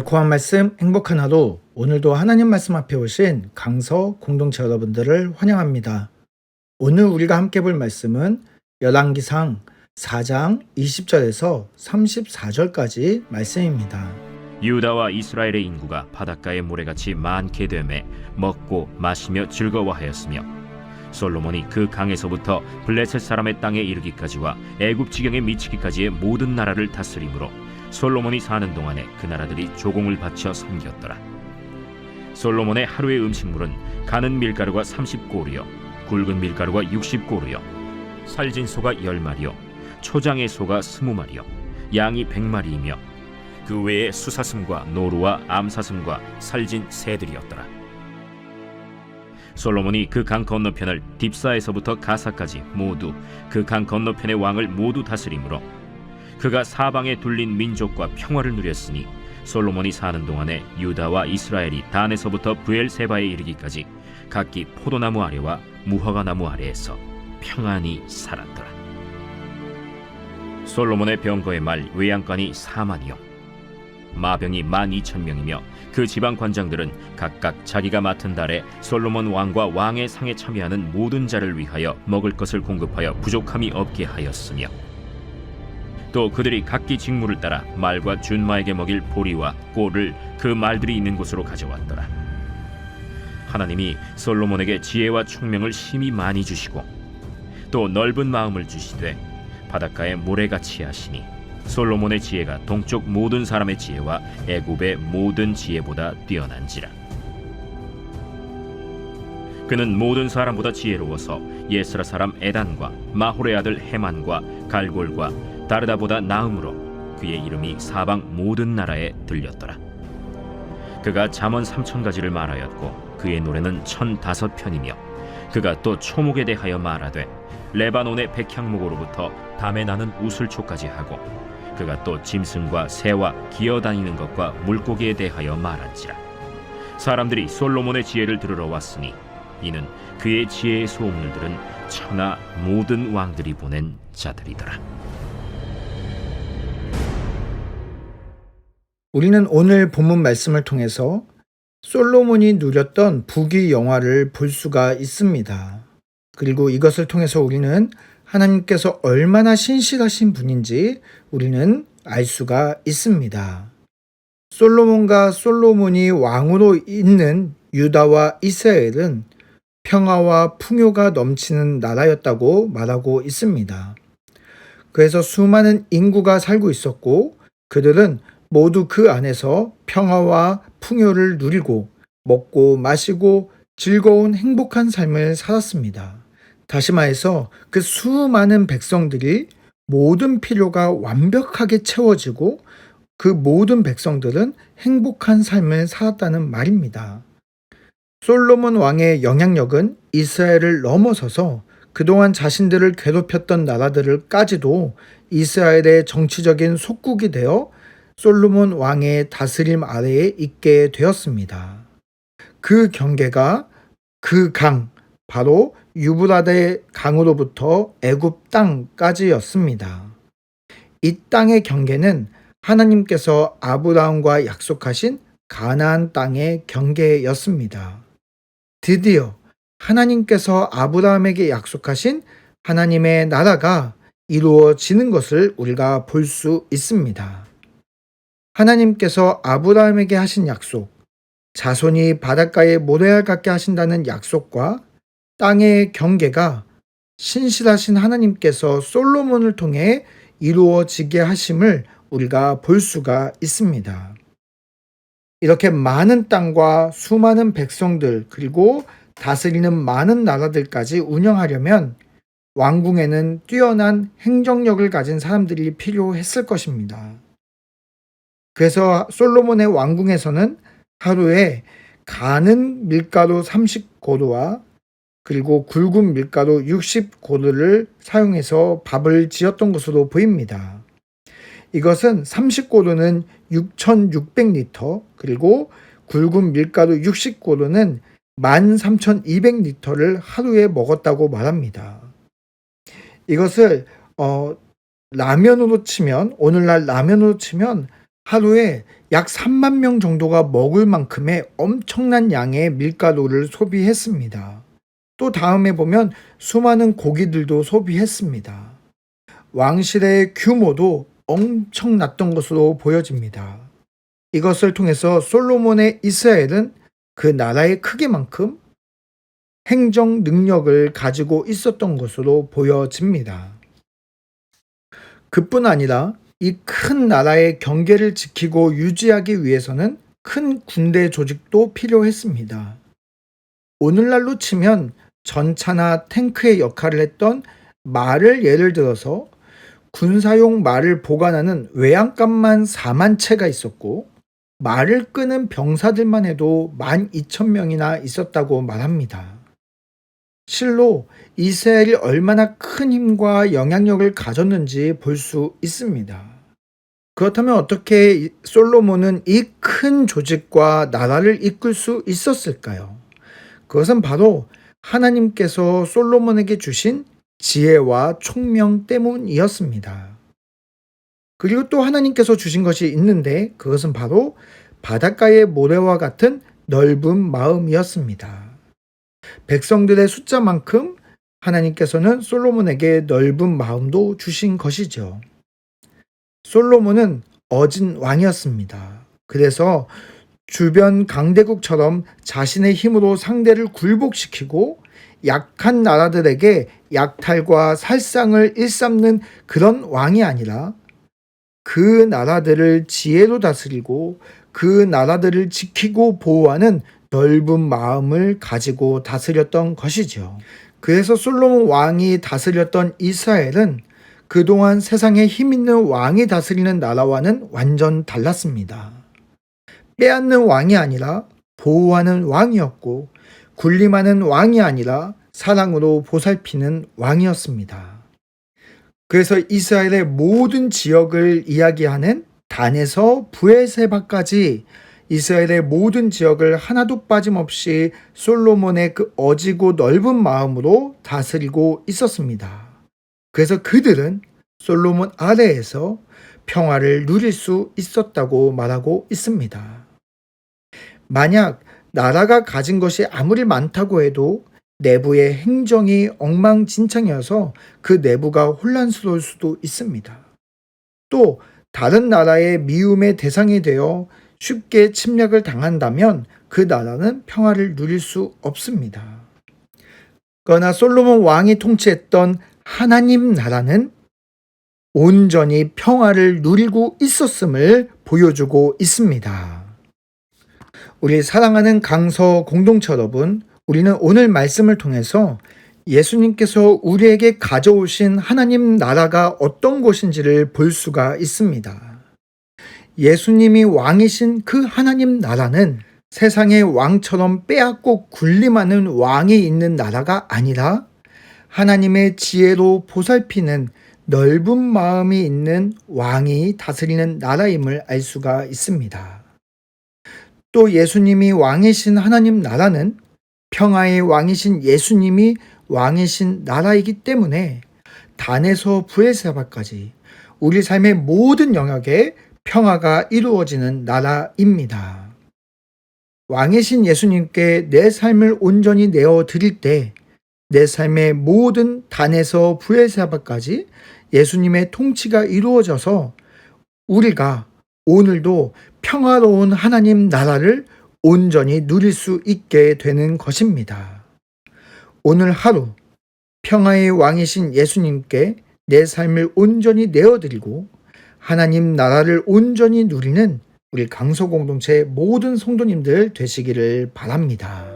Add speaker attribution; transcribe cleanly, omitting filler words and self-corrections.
Speaker 1: 달콤한 말씀, 행복한 하루. 오늘도 하나님 말씀 앞에 오신 강서 공동체 여러분들을 환영합니다. 오늘 우리가 함께 볼 말씀은 열왕기상 4장 20절에서 34절까지 말씀입니다.
Speaker 2: 유다와 이스라엘의 인구가 바닷가의 모래같이 많게 되매 먹고 마시며 즐거워하였으며 솔로몬이 그 강에서부터 블레셋 사람의 땅에 이르기까지와 애굽 지경에 미치기까지의 모든 나라를 다스림으로 솔로몬이 사는 동안에 그 나라들이 조공을 바쳐 섬겼더라. 솔로몬의 하루의 음식물은 가는 밀가루가 30고루요 굵은 밀가루가 60고루요 살진 소가 10마리요 초장의 소가 20마리요 양이 100마리이며 그 외에 수사슴과 노루와 암사슴과 살진 새들이었더라. 솔로몬이 그 강 건너편을 딥사에서부터 가사까지 모두 그 강 건너편의 왕을 모두 다스림으로 그가 사방에 둘린 민족과 평화를 누렸으니 솔로몬이 사는 동안에 유다와 이스라엘이 단에서부터 브엘세바에 이르기까지 각기 포도나무 아래와 무화과 나무 아래에서 평안히 살았더라. 솔로몬의 병거의 말 외양간이 4만이요 마병이 12,000명이며 그 지방 관장들은 각각 자기가 맡은 달에 솔로몬 왕과 왕의 상에 참여하는 모든 자를 위하여 먹을 것을 공급하여 부족함이 없게 하였으며 또 그들이 각기 직무를 따라 말과 준마에게 먹일 보리와 꼴을 그 말들이 있는 곳으로 가져왔더라. 하나님이 솔로몬에게 지혜와 총명을 심히 많이 주시고 또 넓은 마음을 주시되 바닷가에 모래같이 하시니 솔로몬의 지혜가 동쪽 모든 사람의 지혜와 애굽의 모든 지혜보다 뛰어난지라. 그는 모든 사람보다 지혜로워서 예스라 사람 에단과 마홀의 아들 헤만과 갈골과 다르다보다 나음으로 그의 이름이 사방 모든 나라에 들렸더라. 그가 잠언 3,000가지를 말하였고 그의 노래는 1,005편이며 그가 또 초목에 대하여 말하되 레바논의 백향목으로부터 담에 나는 우슬초까지 하고 그가 또 짐승과 새와 기어다니는 것과 물고기에 대하여 말한지라. 사람들이 솔로몬의 지혜를 들으러 왔으니 이는 그의 지혜의 소문을 들은 천하 모든 왕들이 보낸 자들이더라.
Speaker 1: 우리는 오늘 본문 말씀을 통해서 솔로몬이 누렸던 부귀 영화를 볼 수가 있습니다. 그리고 이것을 통해서 우리는 하나님께서 얼마나 신실하신 분인지 우리는 알 수가 있습니다. 솔로몬과 솔로몬이 왕으로 있는 유다와 이스라엘은 평화와 풍요가 넘치는 나라였다고 말하고 있습니다. 그래서 수많은 인구가 살고 있었고 그들은 모두 그 안에서 평화와 풍요를 누리고 먹고 마시고 즐거운 행복한 삶을 살았습니다. 다시 말해서 그 수많은 백성들이 모든 필요가 완벽하게 채워지고 그 모든 백성들은 행복한 삶을 살았다는 말입니다. 솔로몬 왕의 영향력은 이스라엘을 넘어서서 그동안 자신들을 괴롭혔던 나라들을까지도 이스라엘의 정치적인 속국이 되어 솔로몬 왕의 다스림 아래에 있게 되었습니다. 그 경계가 그 강, 바로 유브라데 강으로부터 애굽 땅까지였습니다. 이 땅의 경계는 하나님께서 아브라함과 약속하신 가나안 땅의 경계였습니다. 드디어 하나님께서 아브라함에게 약속하신 하나님의 나라가 이루어지는 것을 우리가 볼 수 있습니다. 하나님께서 아브라함에게 하신 약속, 자손이 바닷가에 모래알 같게 하신다는 약속과 땅의 경계가 신실하신 하나님께서 솔로몬을 통해 이루어지게 하심을 우리가 볼 수가 있습니다. 이렇게 많은 땅과 수많은 백성들 그리고 다스리는 많은 나라들까지 운영하려면 왕궁에는 뛰어난 행정력을 가진 사람들이 필요했을 것입니다. 그래서 솔로몬의 왕궁에서는 하루에 가는 밀가루 30고루와 그리고 굵은 밀가루 60고루를 사용해서 밥을 지었던 것으로 보입니다. 이것은 30고루는 6,600리터 그리고 굵은 밀가루 60고루는 13,200리터를 하루에 먹었다고 말합니다. 이것을 라면으로 치면 오늘날 라면으로 치면 하루에 약 3만 명 정도가 먹을 만큼의 엄청난 양의 밀가루를 소비했습니다. 또 다음에 보면 수많은 고기들도 소비했습니다. 왕실의 규모도 엄청났던 것으로 보여집니다. 이것을 통해서 솔로몬의 이스라엘은 그 나라의 크기만큼 행정 능력을 가지고 있었던 것으로 보여집니다. 그뿐 아니라 이 큰 나라의 경계를 지키고 유지하기 위해서는 큰 군대 조직도 필요했습니다. 오늘날로 치면 전차나 탱크의 역할을 했던 말을 예를 들어서 군사용 말을 보관하는 외양간만 4만 채가 있었고 말을 끄는 병사들만 해도 12,000명이나 있었다고 말합니다. 실로 이스라엘이 얼마나 큰 힘과 영향력을 가졌는지 볼 수 있습니다. 그렇다면 어떻게 솔로몬은 이 큰 조직과 나라를 이끌 수 있었을까요? 그것은 바로 하나님께서 솔로몬에게 주신 지혜와 총명 때문이었습니다. 그리고 또 하나님께서 주신 것이 있는데 그것은 바로 바닷가의 모래와 같은 넓은 마음이었습니다. 백성들의 숫자만큼 하나님께서는 솔로몬에게 넓은 마음도 주신 것이죠. 솔로몬은 어진 왕이었습니다. 그래서 주변 강대국처럼 자신의 힘으로 상대를 굴복시키고 약한 나라들에게 약탈과 살상을 일삼는 그런 왕이 아니라 그 나라들을 지혜로 다스리고 그 나라들을 지키고 보호하는 넓은 마음을 가지고 다스렸던 것이죠. 그래서 솔로몬 왕이 다스렸던 이스라엘은 그동안 세상에 힘 있는 왕이 다스리는 나라와는 완전 달랐습니다. 빼앗는 왕이 아니라 보호하는 왕이었고 군림하는 왕이 아니라 사랑으로 보살피는 왕이었습니다. 그래서 이스라엘의 모든 지역을 이야기하는 단에서 브에세바까지 이스라엘의 모든 지역을 하나도 빠짐없이 솔로몬의 그 어지고 넓은 마음으로 다스리고 있었습니다. 그래서 그들은 솔로몬 아래에서 평화를 누릴 수 있었다고 말하고 있습니다. 만약 나라가 가진 것이 아무리 많다고 해도 내부의 행정이 엉망진창이어서 그 내부가 혼란스러울 수도 있습니다. 또 다른 나라의 미움의 대상이 되어 쉽게 침략을 당한다면 그 나라는 평화를 누릴 수 없습니다. 그러나 솔로몬 왕이 통치했던 하나님 나라는 온전히 평화를 누리고 있었음을 보여주고 있습니다. 우리 사랑하는 강서 공동체 여러분, 우리는 오늘 말씀을 통해서 예수님께서 우리에게 가져오신 하나님 나라가 어떤 것인지를 볼 수가 있습니다. 예수님이 왕이신 그 하나님 나라는 세상의 왕처럼 빼앗고 군림하는 왕이 있는 나라가 아니라 하나님의 지혜로 보살피는 넓은 마음이 있는 왕이 다스리는 나라임을 알 수가 있습니다. 또 예수님이 왕이신 하나님 나라는 평화의 왕이신 예수님이 왕이신 나라이기 때문에 단에서 브에세바까지 우리 삶의 모든 영역에 평화가 이루어지는 나라입니다. 왕이신 예수님께 내 삶을 온전히 내어 드릴 때 내 삶의 모든 단에서 브에세바까지 예수님의 통치가 이루어져서 우리가 오늘도 평화로운 하나님 나라를 온전히 누릴 수 있게 되는 것입니다. 오늘 하루 평화의 왕이신 예수님께 내 삶을 온전히 내어드리고 하나님 나라를 온전히 누리는 우리 강서 공동체 모든 성도님들 되시기를 바랍니다.